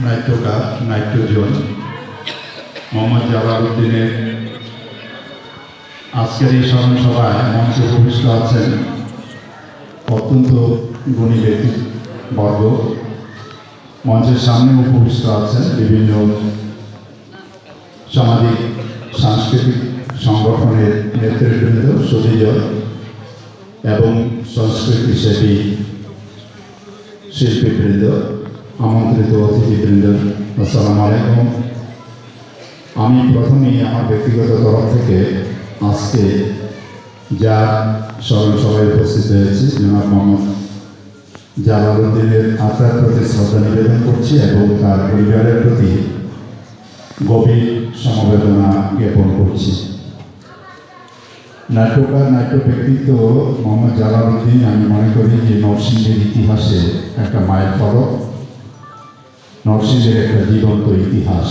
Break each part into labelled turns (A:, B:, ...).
A: নাট্যকার নাট্যজন মোহাম্মদ জালালউদ্দিনের আজকের এই স্মরণ সভায় মঞ্চে উপবিষ্ট আছেন অত্যন্ত গুণী ব্যক্তিবর্গ। মঞ্চের সামনে উপবিষ্ট আছেন বিভিন্ন সামাজিক সাংস্কৃতিক সংগঠনের নেতৃবৃন্দ, সুধীজন এবং সংস্কৃতিসেবী শিল্পীবৃন্দ, আমন্ত্রিত অতিথিবৃন্দ, আসসালামু আলাইকুম। আমি প্রথমেই আমার ব্যক্তিগত তরফ থেকে আজকে যার স্মরণ সভায় উপস্থিত হয়েছি জনাব মোহাম্মদ জালালউদ্দিনের আত্মার প্রতি শ্রদ্ধা নিবেদন করছি এবং তার পরিবারের প্রতি গভীর সমবেদনা জ্ঞাপন করছি। নাট্যকার নাট্য ব্যক্তিত্ব মোহাম্মদ জালালউদ্দিন আমি মনে করি যে নরসিংহের ইতিহাসে একটা মাইল ফলক, নরসিংহের একটা জীবন্ত ইতিহাস।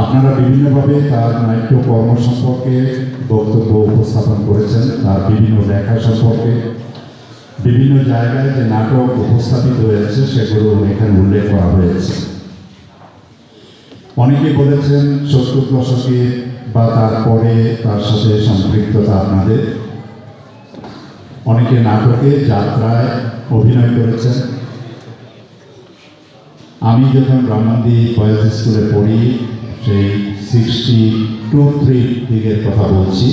A: আপনারা বিভিন্নভাবে তার নাট্য কর্ম সম্পর্কে বক্তব্য উপস্থাপন করেছেন, তার বিভিন্ন লেখা সম্পর্কে বিভিন্ন জায়গায় যে নাটক উপস্থাপিত হয়েছে সেগুলো এখানে উল্লেখ করা হয়েছে। অনেকে বলেছেন 70 দশকে বা তারপরে তার সাথে সম্পৃক্ততা আপনাদের। অনেকে নাটকে যাত্রায় অভিনয় করেছেন। আমি যখন ব্রাহ্মণদি বয়েজ স্কুলে পড়ি সেই 62-3 দিকের কথা বলছি,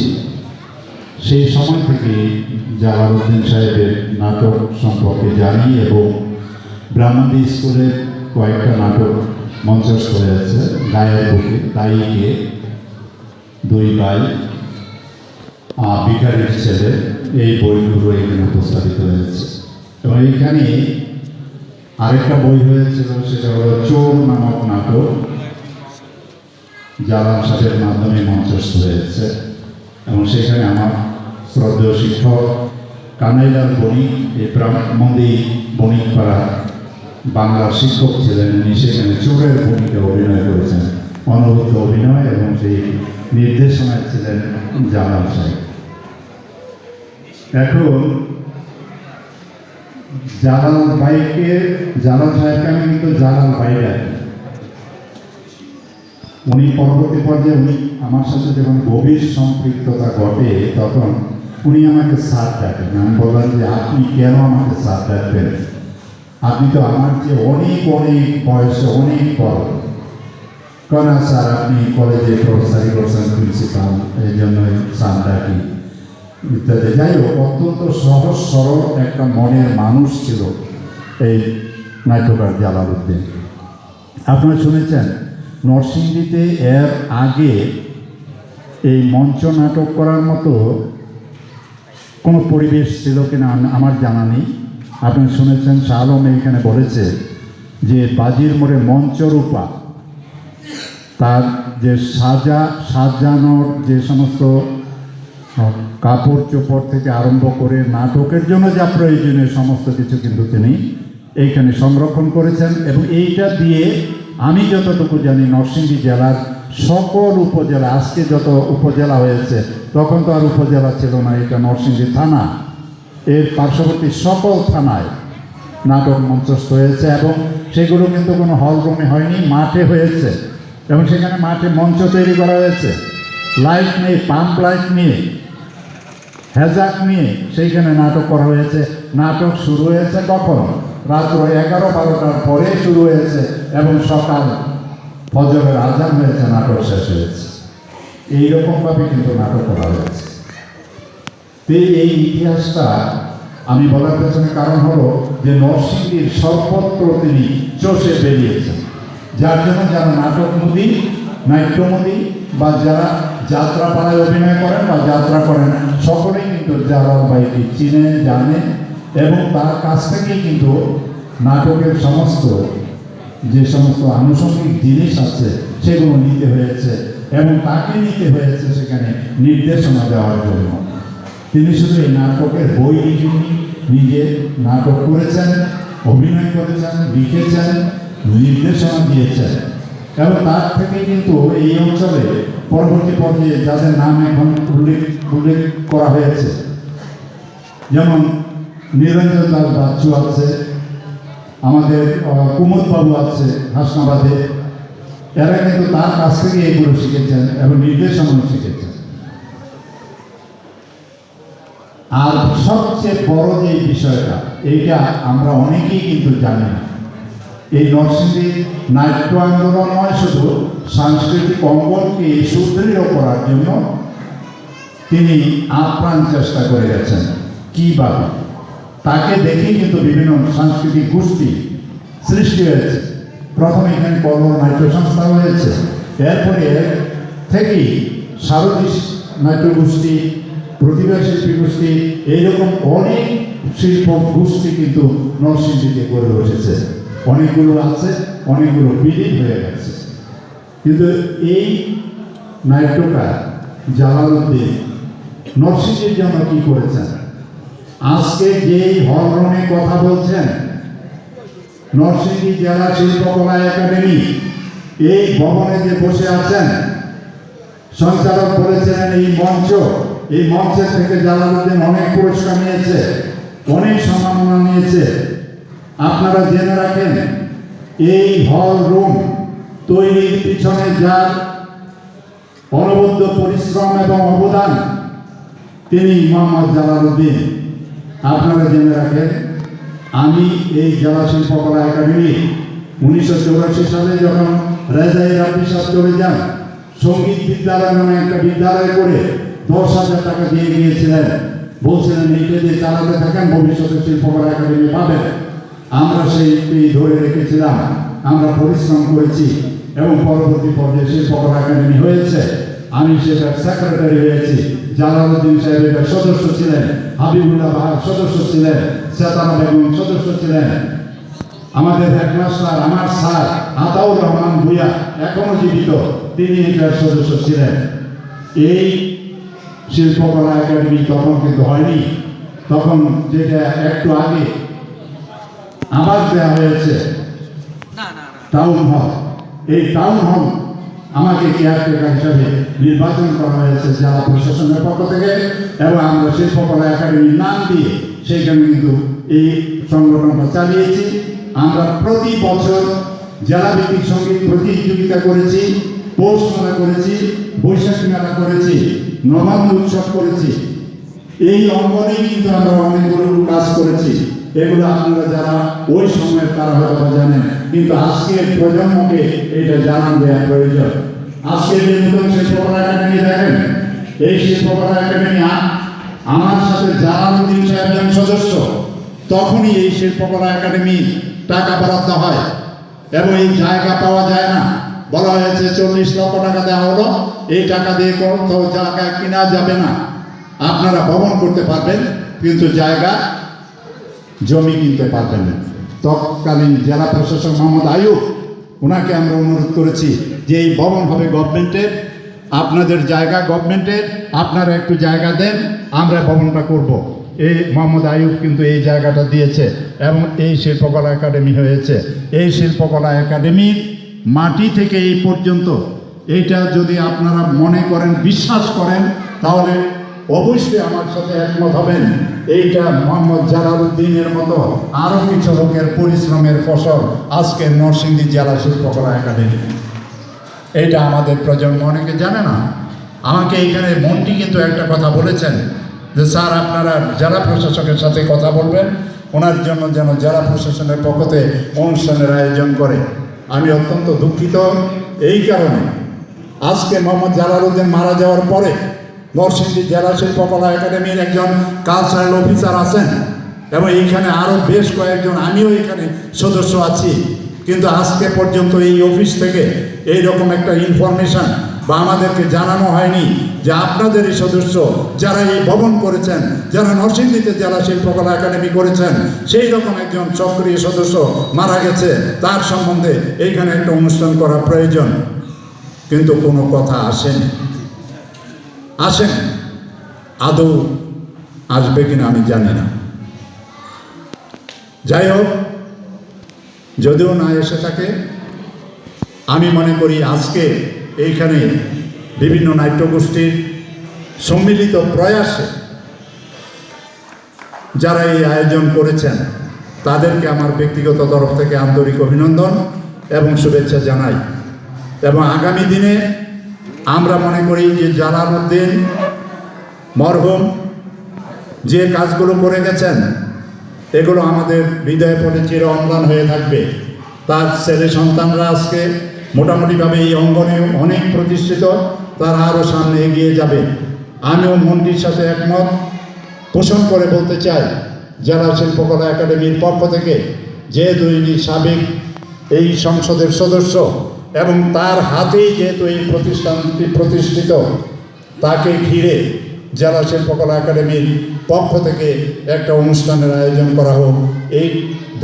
A: সেই সময় থেকে জালালউদ্দিন সাহেবের নাটক সম্পর্কে জানি এবং ব্রাহ্মণদি স্কুলের কয়েকটা নাটক মঞ্চস্থ হয়েছে। গায়ের বুকে, তাইকে, দুই ভাই, ভিখারির ছেলে, এই বইগুলো এখানে উপস্থাপিত হয়েছে। এবং এইখানে আরেকটা বই হয়েছিল, সেটা হলো চোর নামক নাটক, জালাল সাহেবের মাধ্যমে মঞ্চস্থ হয়েছে। এবং সেখানে আমার শ্রদ্ধেয় শিক্ষক কানাইলাল বণিক, এই ব্রাহ্মণদি বণিকপাড়া বাংলার শিক্ষক ছিলেন। উনি সেখানে চোরের ভূমিকা অভিনয় করেছেন, অনবদ্য অভিনয়, এবং সেই নির্দেশনায় ছিলেন জালাল সাহেব। এখন জালাল সাহেবকে আমি কিন্তু জালাল ভাই ডাকি। উনি পরবর্তী পর্যায়ে আমার সাথে যখন গভীর সম্পৃক্ততা ঘটে তখন উনি আমাকে স্যার ডাকেন। আমি বললাম যে আপনি কেন আমাকে স্যার ডাকবেন, আপনি তো আমার যে অনেক বয়সে অনেক বড়। কেন স্যার, আপনি কলেজে প্রফেসরি করছেন, প্রিন্সিপাল, এই জন্য স্যার ডাকি ইত্যাদি। যাই হোক, অত্যন্ত সহজ সরল একটা মনের মানুষ ছিল এই নাট্যকার জালালউদ্দিন। আপনারা শুনেছেন নরসিংদীতে এর আগে এই মঞ্চ নাটক করার মতো কোনো পরিবেশ ছিল কিনা আমার জানা নেই। আপনারা শুনেছেন শাহ আলম এখানে বলেছে যে বাজির মোড়ে মঞ্চরূপা, তার যে সাজানোর যে সমস্ত কাপড় চোপড় থেকে আরম্ভ করে নাটকের জন্য যা প্রয়োজনীয় সমস্ত কিছু কিন্তু তিনি এইখানে সংরক্ষণ করেছেন। এবং এইটা দিয়ে আমি যতটুকু জানি নরসিংদী জেলার সকল উপজেলা, আজকে যত উপজেলা হয়েছে তখন তো আর উপজেলা ছিল না, এটা নরসিংদী থানা, এর পার্শ্ববর্তী সকল থানায় নাটক মঞ্চস্থ হয়েছে। এবং সেগুলো কিন্তু কোনো হল রুমে হয়নি, মাঠে হয়েছে। এবং সেখানে মাঠে মঞ্চ তৈরি করা হয়েছে, লাইট নিয়ে, পাম্প লাইট নিয়ে, হ্যাজাক নিয়ে সেইখানে নাটক করা হয়েছে। নাটক শুরু হয়েছে কখন? রাত্র 11-12টার পরে শুরু হয়েছে এবং সকাল ফজরের আজান হয়েছে, নাটক শেষ হয়েছে। এইরকমভাবে কিন্তু নাটক করা হয়েছে। এই ইতিহাসটা আমি বলার পেছনে কারণ হলো যে নরসিংদীর সর্বত্র তিনি চষে বেরিয়েছেন, যার জন্য যারা নাটকমুদী, নাট্যমুদী বা যারা যাত্রাপালায় অভিনয় করেন বা যাত্রা করেন সকলেই কিন্তু জালাল ভাইকে চিনেন, জানেন। এবং তার কাছ থেকেই কিন্তু নাটকের যে সমস্ত আনুষঙ্গিক জিনিস আছে সেগুলো নিতে হয়েছে এবং তাকে নিতে হয়েছে সেখানে নির্দেশনা দেওয়ার জন্য। তিনি শুধু এই নাটকের বই লিখেননি, নিজে নাটক করেছেন, অভিনয় করেছেন, লিখেছেন, নির্দেশনা দিয়েছেন। এবং তার থেকে কিন্তু এই অঞ্চলে পরবর্তী পর্যায়ে যাদের নাম এখন উল্লেখ করা হয়েছে, যেমন নিরঞ্জন দাস বাচ্চু আছে, আমাদের কুমুদ বাবু আছে হাসনাবাদে, এরা কিন্তু তার কাছ থেকে এগুলো শিখেছেন এবং নির্দেশনা শিখেছেন। আর সবচেয়ে বড় যে বিষয়টা, এইটা আমরা অনেকেই কিন্তু জানি না। এই নরসিংদী নাট্য আন্দোলন নয়, শুধু সাংস্কৃতিক অঙ্গনকে সুদৃঢ় করার জন্য তিনি আপ্রাণ চেষ্টা করে গেছেন। কীভাবে? তাকে দেখেই কিন্তু বিভিন্ন সাংস্কৃতিক গোষ্ঠী সৃষ্টি হয়েছে। প্রথমে এখানে কলম নাট্য সংস্থা হয়েছে, এরপরে থেকেই শারদী নাট্য গোষ্ঠী, প্রতিভা শিল্পী গোষ্ঠী, এইরকম অনেক শিল্প গোষ্ঠী কিন্তু নরসিংদীতে গড়ে উঠেছে। অনেকগুলো আছে, অনেকগুলো বিলীন হয়ে গেছে। কিন্তু এই নাট্যকার জালালউদ্দিন নরসিংদীর জন্য কি করেছেন? আজকে যেই হলরুমে কথা বলছেন, নরসিংদী জেলা শিল্পকলা একাডেমি এই ভবনে যে বসে আছেন, সঞ্চালক বলেছিলেন এই মঞ্চের থেকে জালালউদ্দিন অনেক পুরস্কার নিয়েছে, অনেক সম্মাননা নিয়েছে। আপনারা জেনে রাখেন, এই হল রুম তৈরির পিছনে যার অনবদ্য পরিশ্রম এবং অবদান, তিনি মোহাম্মদ জালালউদ্দিন। আপনারা জেনে রাখেন, আমি এই জেলা শিল্পকলা একাডেমি 1984 সালে যখন রেজাই রাব্বি সাহেব চলে যান, সঙ্গীত বিদ্যালয় নামে একটা বিদ্যালয় করে 10,000 টাকা দিয়ে গিয়েছিলেন, বলছিলেন এইটা দিয়ে চালাতে থাকেন, ভবিষ্যতে শিল্পকলা একাডেমি পাবেন। আমরা সেইটি ধরে রেখেছিলাম, আমরা পরিশ্রম করেছি এবং পরবর্তী পর্যায়ে শিল্পকলা একাডেমি হয়েছে। আমি সেটার সেক্রেটারি হয়েছি, জালালউদ্দিন সাহেব এটার সদস্য ছিলেন, হাবিবুল্লাহ বাহার সদস্য ছিলেন, চেতনা বেগম সদস্য ছিলেন, আমাদের হেডমাস্টার আমার স্যার আতাউর রহমান ভূঁইয়া এখনো জীবিত, তিনি এটার সদস্য ছিলেন। এই শিল্পকলা একাডেমি তখন কিন্তু হয়নি, তখন যেটা একটু আগে আবার দেওয়া হয়েছে টাউন হল। এই টাউন হল আমাকে কেয়ারটেকার হিসাবে নির্বাচন করা হয়েছে জেলা প্রশাসনের পক্ষ থেকে, এবং আমরা শিল্পকলা একাডেমির নাম দিয়ে সেইখানে কিন্তু এই সংগঠনটা চালিয়েছি। আমরা প্রতি বছর জেলাভিত্তিক সঙ্গীত প্রতিযোগিতা করেছি, পৌষ মেলা করেছি, বৈশাখী মেলা করেছি, নবান্ন উৎসব করেছি। এই অঙ্গনেই কিন্তু আমরা অনেকগুলো কাজ করেছি। এগুলো আপনারা যারা ওই সময়ের তারা হয়তো জানেন, কিন্তু আজকের প্রজন্মকে এটা জানান দেওয়া প্রয়োজন। আজকের যে নতুন শিল্পকলা একাডেমি দেখেন, এই শিল্পকলা একাডেমি আমার সাথে জালালউদ্দিন সাহেব সদস্য, তখনই এই শিল্পকলা একাডেমি টাকা বরাদ্দ হয় এবং এই জায়গা পাওয়া যায় না। বলা হয়েছে 40 লক্ষ টাকা দেওয়া হলো, এই টাকা দিয়ে কোথাও জায়গা কেনা যাবে না, আপনারা ভবন করতে পারবেন কিন্তু জায়গা জমি কিনতে পারবেন না। তৎকালীন জেলা প্রশাসক মোহাম্মদ আইয়ুব, ওনাকে আমরা অনুরোধ করেছি যে এই ভবন হবে গভর্নমেন্টের, আপনাদের জায়গা গভর্নমেন্টের, আপনারা একটু জায়গা দেন, আমরা ভবনটা করব। এই মোহাম্মদ আইয়ুব কিন্তু এই জায়গাটা দিয়েছে এবং এই শিল্পকলা একাডেমি হয়েছে। এই শিল্পকলা একাডেমির মাটি থেকে এই পর্যন্ত, এইটা যদি আপনারা মনে করেন, বিশ্বাস করেন, তাহলে অবশ্যই আমার সাথে একমত হবেন। এইটা মোহাম্মদ জালালউদ্দিনের মতো আরও কিছু লোকের পরিশ্রমের ফসল আজকে নরসিংদী জেলা শিল্পকলা একাডেমি। এইটা আমাদের প্রজন্ম অনেকে জানে না। আমাকে এইখানে মন্ত্রী কিন্তু একটা কথা বলেছেন যে স্যার আপনারা জেলা প্রশাসকের সাথে কথা বলবেন, ওনার জন্য যেন জেলা প্রশাসনের পক্ষতে অনুষ্ঠানের আয়োজন করে। আমি অত্যন্ত দুঃখিত এই কারণে, আজকে মোহাম্মদ জালালউদ্দিন মারা যাওয়ার পরে নরসিংদী জেলা শিল্পকলা একাডেমির একজন কালচারাল অফিসার আছেন এবং এইখানে আরও বেশ কয়েকজন, আমিও এখানে সদস্য আছি, কিন্তু আজকে পর্যন্ত এই অফিস থেকে এইরকম একটা ইনফরমেশন বা আমাদেরকে জানানো হয়নি যে আপনাদেরই সদস্য যারা এই ভবন করেছেন, যারা নরসিংদীতে জেলা শিল্পকলা একাডেমি করেছেন, সেই রকম একজন সক্রিয় সদস্য মারা গেছে, তার সম্বন্ধে এইখানে একটা অনুষ্ঠান করা প্রয়োজন। কিন্তু কোনো কথা আসেনি। আদৌ আসবে কিনা আমি জানি না। যাই হোক, যদিও না এসে থাকে, আমি মনে করি আজকে এইখানে বিভিন্ন নাট্যগোষ্ঠীর সম্মিলিত প্রয়াসে যারা এই আয়োজন করেছেন, তাদেরকে আমার ব্যক্তিগত তরফ থেকে আন্তরিক অভিনন্দন এবং শুভেচ্ছা জানাই। এবং আগামী দিনে আমরা মনে করি যে জালালউদ্দিন মরহুম যে কাজগুলো করে গেছেন এগুলো আমাদের হৃদয়ে পড়ে চির অম্লান হয়ে থাকবে। তার ছেলে সন্তানরা আজকে মোটামুটিভাবে এই অঙ্গনে অনেক প্রতিষ্ঠিত, তারা আরও সামনে এগিয়ে যাবে। আমিও মন্ত্রীর সাথে একমত পোষণ করে বলতে চাই, জেলা শিল্পকলা একাডেমির পক্ষ থেকে যেহেতু ইনি সাবেক এই সংসদের সদস্য এবং তার হাতেই যেহেতু এই প্রতিষ্ঠানটি প্রতিষ্ঠিত, তাকে ঘিরে জেলা শিল্পকলা একাডেমির পক্ষ থেকে একটা অনুষ্ঠানের আয়োজন করা হোক, এই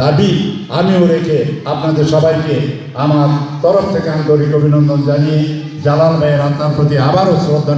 A: দাবি আমিও রেখে আপনাদের সবাইকে আমার তরফ থেকে আন্তরিক অভিনন্দন জানিয়ে জালাল ভাইয়ের আত্মার প্রতি আবারও শ্রদ্ধা